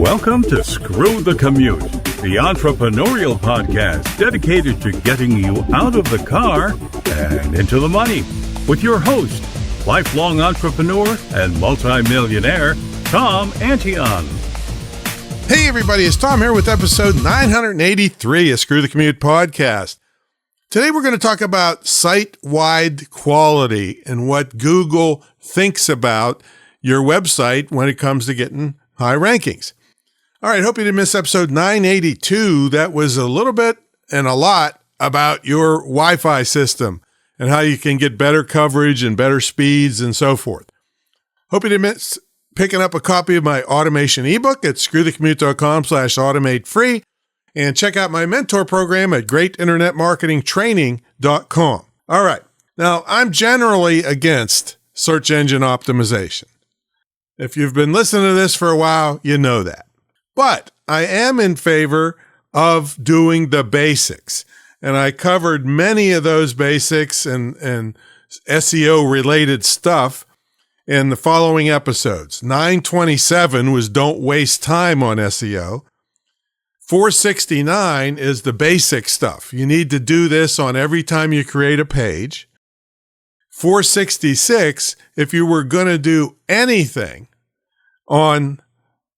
Welcome to Screw the Commute, the entrepreneurial podcast dedicated to getting you out of the car and into the money. With your host, lifelong entrepreneur and multimillionaire, Tom Antion. Hey everybody, it's Tom here with episode 983 of Screw the Commute podcast. Today we're going to talk about site-wide quality and what Google thinks about your website when it comes to getting high rankings. All right, hope you didn't miss episode 982. That was a little bit and a lot about your Wi-Fi system and how you can get better coverage and better speeds and so forth. Hope you didn't miss picking up a copy of my automation ebook at screwthecommute.com/automate-free, and check out my mentor program at greatinternetmarketingtraining.com. All right, now I'm generally against search engine optimization. If you've been listening to this for a while, you know that. But I am in favor of doing the basics. And I covered many of those basics and SEO related stuff in the following episodes. 927 was don't waste time on SEO. 469 is the basic stuff. You need to do this on every time you create a page. 466, if you were going to do anything on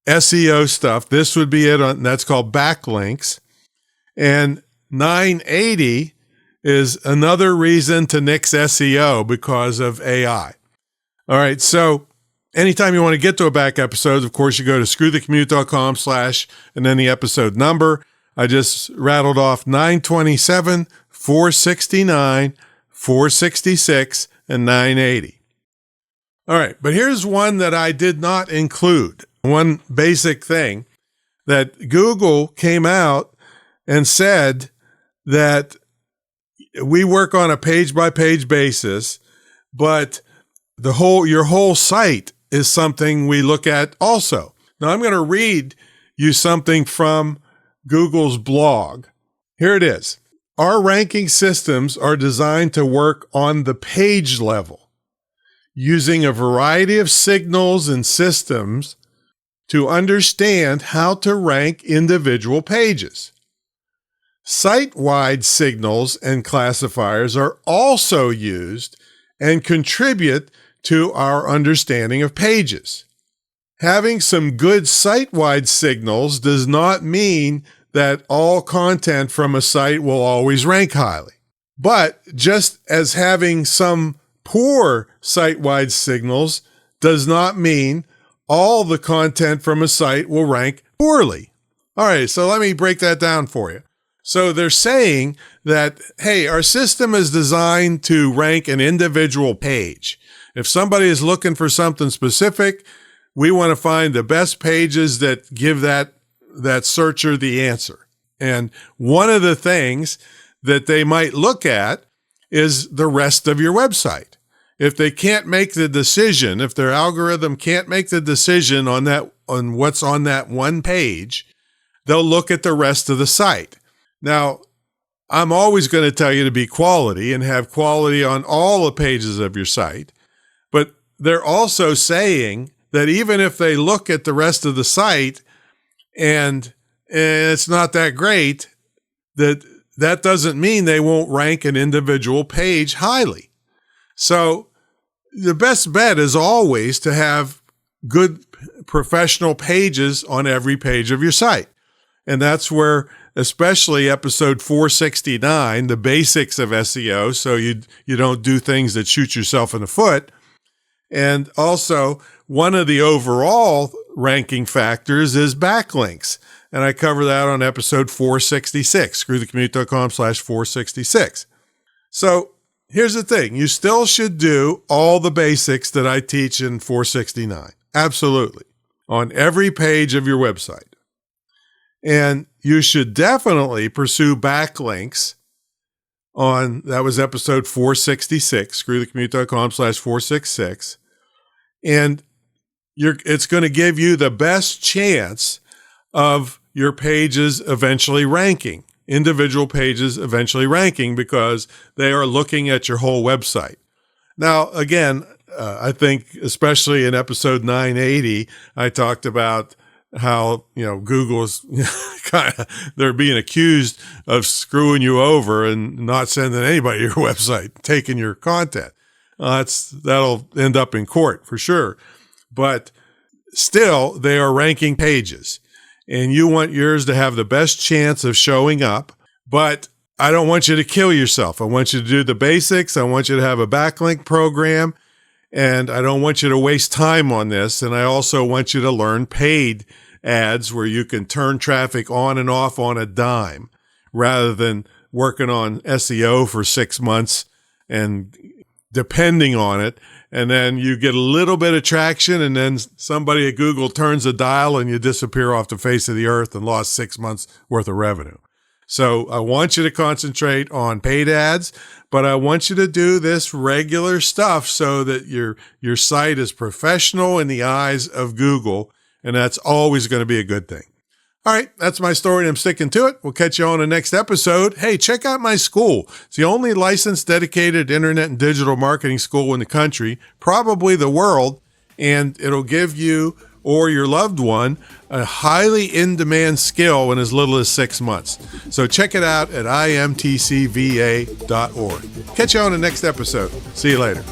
SEO stuff, this would be it. That's called backlinks. And 980 is another reason to nix SEO because of AI. All right, so anytime you want to get to a back episode, of course, you go to screwthecommute.com/ and then the episode number. I just rattled off 927, 469, 466, and 980. All right, but here's one that I did not include. One basic thing that Google came out and said that we work on a page-by-page basis, but your whole site is something we look at also. Now, I'm going to read you something from Google's blog. Here it is. Our ranking systems are designed to work on the page level, using a variety of signals and systems to understand how to rank individual pages. Site-wide signals and classifiers are also used and contribute to our understanding of pages. Having some good site-wide signals does not mean that all content from a site will always rank highly. But just as having some poor site-wide signals does not mean all the content from a site will rank poorly. All right, so let me break that down for you. So they're saying that, hey, our system is designed to rank an individual page. If somebody is looking for something specific, we want to find the best pages that give that searcher the answer. And one of the things that they might look at is the rest of your website. If they can't make the decision, if their algorithm can't make the decision on what's on that one page, they'll look at the rest of the site. Now, I'm always going to tell you to be quality and have quality on all the pages of your site. But they're also saying that even if they look at the rest of the site and it's not that great, that doesn't mean they won't rank an individual page highly. So the best bet is always to have good professional pages on every page of your site. And that's where, especially episode 469, the basics of SEO, so you don't do things that shoot yourself in the foot. And also, one of the overall ranking factors is backlinks. And I cover that on episode 466, screwthecommute.com/466. So here's the thing. You still should do all the basics that I teach in 469. Absolutely. On every page of your website. And you should definitely pursue backlinks that was episode 466, screwthecommute.com/466. And it's going to give you the best chance of your pages eventually ranking, individual pages eventually ranking, because they are looking at your whole website. Now, again, I think especially in episode 980, I talked about how, Google's they're being accused of screwing you over and not sending anybody to your website, taking your content. That'll end up in court for sure. But still, they are ranking pages, and you want yours to have the best chance of showing up. But I don't want you to kill yourself. I want you to do the basics. I want you to have a backlink program, and I don't want you to waste time on this. And I also want you to learn paid ads where you can turn traffic on and off on a dime rather than working on SEO for 6 months and depending on it. And then you get a little bit of traction, and then somebody at Google turns a dial and you disappear off the face of the earth and lost 6 months worth of revenue. So I want you to concentrate on paid ads, but I want you to do this regular stuff so that your site is professional in the eyes of Google, and that's always going to be a good thing. All right, that's my story, and I'm sticking to it. We'll catch you on the next episode. Hey, check out my school. It's the only licensed, dedicated internet and digital marketing school in the country, probably the world, and it'll give you or your loved one a highly in-demand skill in as little as 6 months. So check it out at imtcva.org. Catch you on the next episode. See you later.